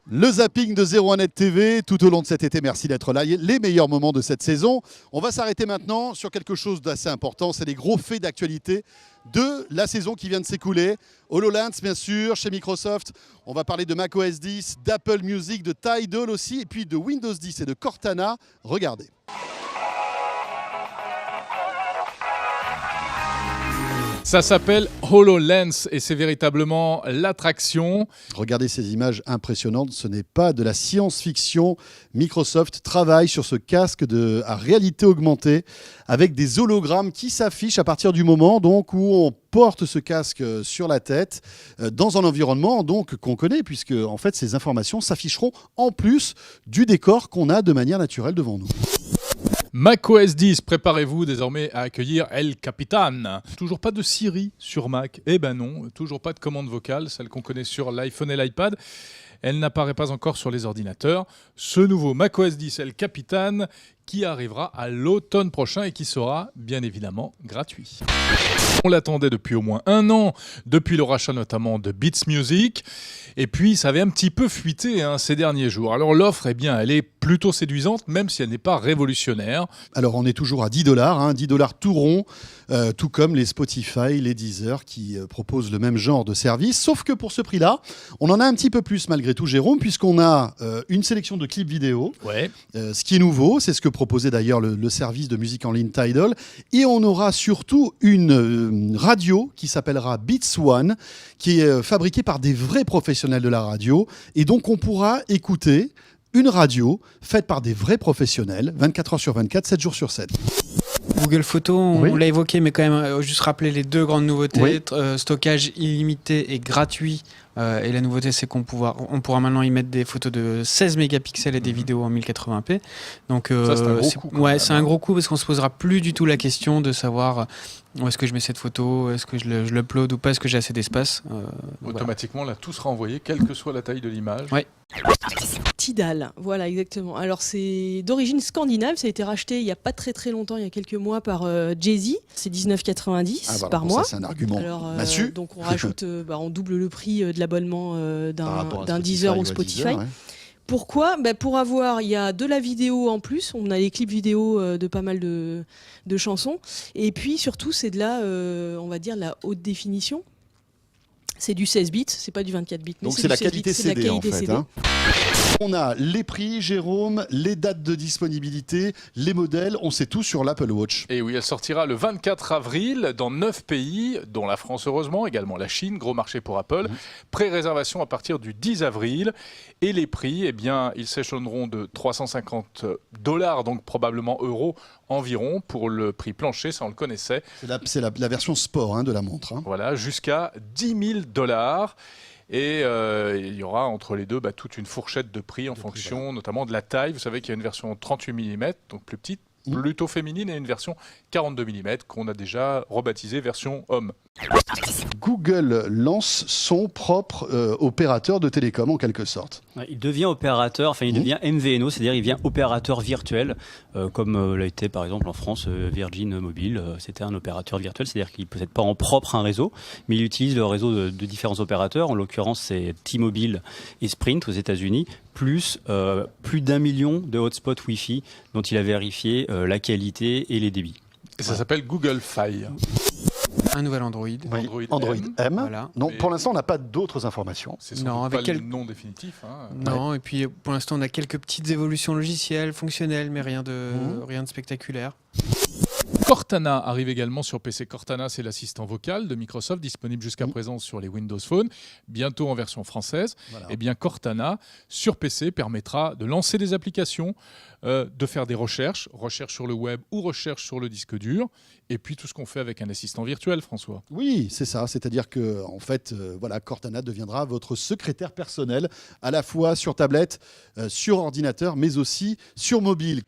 Le zapping de 01net TV tout au long de cet été, merci d'être là. Les meilleurs moments de cette saison. On va s'arrêter maintenant sur quelque chose d'assez important, c'est les gros faits d'actualité de la saison qui vient de s'écouler. HoloLens bien sûr, chez Microsoft. On va parler de macOS 10, d'Apple Music, de Tidal aussi, et puis de Windows 10 et de Cortana. Regardez. Ça s'appelle HoloLens et c'est véritablement l'attraction. Regardez ces images impressionnantes, ce n'est pas de la science-fiction. Microsoft travaille sur ce casque à réalité augmentée avec des hologrammes qui s'affichent à partir du moment donc, où on porte ce casque sur la tête dans un environnement donc, qu'on connaît puisque en fait, ces informations s'afficheront en plus du décor qu'on a de manière naturelle devant nous. macOS 10, préparez-vous désormais à accueillir El Capitan. Toujours pas de Siri sur Mac. Eh ben non, toujours pas de commande vocale, celle qu'on connaît sur l'iPhone et l'iPad. Elle n'apparaît pas encore sur les ordinateurs. Ce nouveau macOS 10 El Capitan qui arrivera à l'automne prochain et qui sera bien évidemment gratuit. On l'attendait depuis au moins un an, depuis le rachat notamment de Beats Music. Et puis, ça avait un petit peu fuité ces derniers jours. Alors l'offre, elle est plutôt séduisante, même si elle n'est pas révolutionnaire. Alors on est toujours à $10, $10 tout rond, tout comme les Spotify, les Deezer qui proposent le même genre de service. Sauf que pour ce prix-là, on en a un petit peu plus malgré tout, Jérôme, puisqu'on a une sélection de clips vidéo. Ouais. Ce qui est nouveau, c'est ce que proposait d'ailleurs le service de musique en ligne Tidal. Et on aura surtout une radio qui s'appellera Beats One, qui est fabriquée par des vrais professionnels de la radio. Et donc on pourra écouter une radio faite par des vrais professionnels, 24 heures sur 24, 7 jours sur 7. Google Photos, on Oui. l'a évoqué, mais quand même, juste rappeler les deux grandes nouveautés. Oui. Stockage illimité et gratuit. Et la nouveauté, c'est qu'on pourra maintenant y mettre des photos de 16 mégapixels et des vidéos en 1080p. Donc, Ça, c'est un gros coup, quand même, c'est un gros coup parce qu'on se posera plus du tout la question de savoir où est-ce que je mets cette photo, est-ce que je l'upload ou pas, est-ce que j'ai assez d'espace. Automatiquement, là, tout sera envoyé, quelle que soit la taille de l'image. Ouais. Tidal, voilà exactement. Alors c'est d'origine scandinave, ça a été racheté il n'y a pas très très longtemps, il y a quelques mois par Jay-Z. C'est 19,90 par mois. Ça, c'est un argument Alors, massu. donc on rajoute, on double le prix de l'abonnement Par rapport à d'un Spotify Deezer ou ou à Spotify. Deezer, ouais. Pourquoi ? Pour avoir, il y a de la vidéo en plus, on a les clips vidéo de pas mal de chansons, et puis surtout c'est de la, on va dire, la haute définition. C'est du 16 bits, c'est pas du 24 bits. Mais Donc c'est la du 16 qualité bits, c'est de la CD en qualité fait. CD. On a les prix, Jérôme, les dates de disponibilité, les modèles, on sait tout sur l'Apple Watch. Et oui, elle sortira le 24 avril dans 9 pays, dont la France heureusement, également la Chine, gros marché pour Apple. Pré-réservation à partir du 10 avril. Et les prix, ils s'échelonneront de $350, donc probablement euros environ, pour le prix plancher, ça on le connaissait. C'est la version sport de la montre. Voilà, jusqu'à $10 000. Et il y aura entre les deux toute une fourchette de prix en fonction notamment de la taille. Vous savez qu'il y a une version 38 mm, donc plus petite, plutôt féminine, et une version 42 mm qu'on a déjà rebaptisée version homme. Google lance son propre opérateur de télécom en quelque sorte. Il devient opérateur, il devient MVNO, c'est-à-dire il devient opérateur virtuel, comme l'a été par exemple en France Virgin Mobile, c'était un opérateur virtuel, c'est-à-dire qu'il ne possède pas en propre un réseau, mais il utilise le réseau de différents opérateurs, en l'occurrence c'est T-Mobile et Sprint aux États-Unis, plus plus d'1 million de hotspots Wi-Fi dont il a vérifié la qualité et les débits. Et ça s'appelle Google Fi. Un nouvel Android. Android M. Voilà. Non, Mais- pour l'instant, on n'a pas d'autres informations. C'est sans Non, doute avec pas le quel- nom définitif. Non, et puis pour l'instant, on a quelques petites évolutions logicielles, fonctionnelles, mais rien de spectaculaire. Cortana arrive également sur PC. Cortana, c'est l'assistant vocal de Microsoft, disponible jusqu'à présent sur les Windows Phone, bientôt en version française. Voilà. Eh bien, Cortana, sur PC, permettra de lancer des applications, de faire des recherches sur le web ou recherches sur le disque dur, et puis tout ce qu'on fait avec un assistant virtuel, François. Oui, c'est ça. C'est-à-dire que, en fait, Cortana deviendra votre secrétaire personnel, à la fois sur tablette, sur ordinateur, mais aussi sur mobile.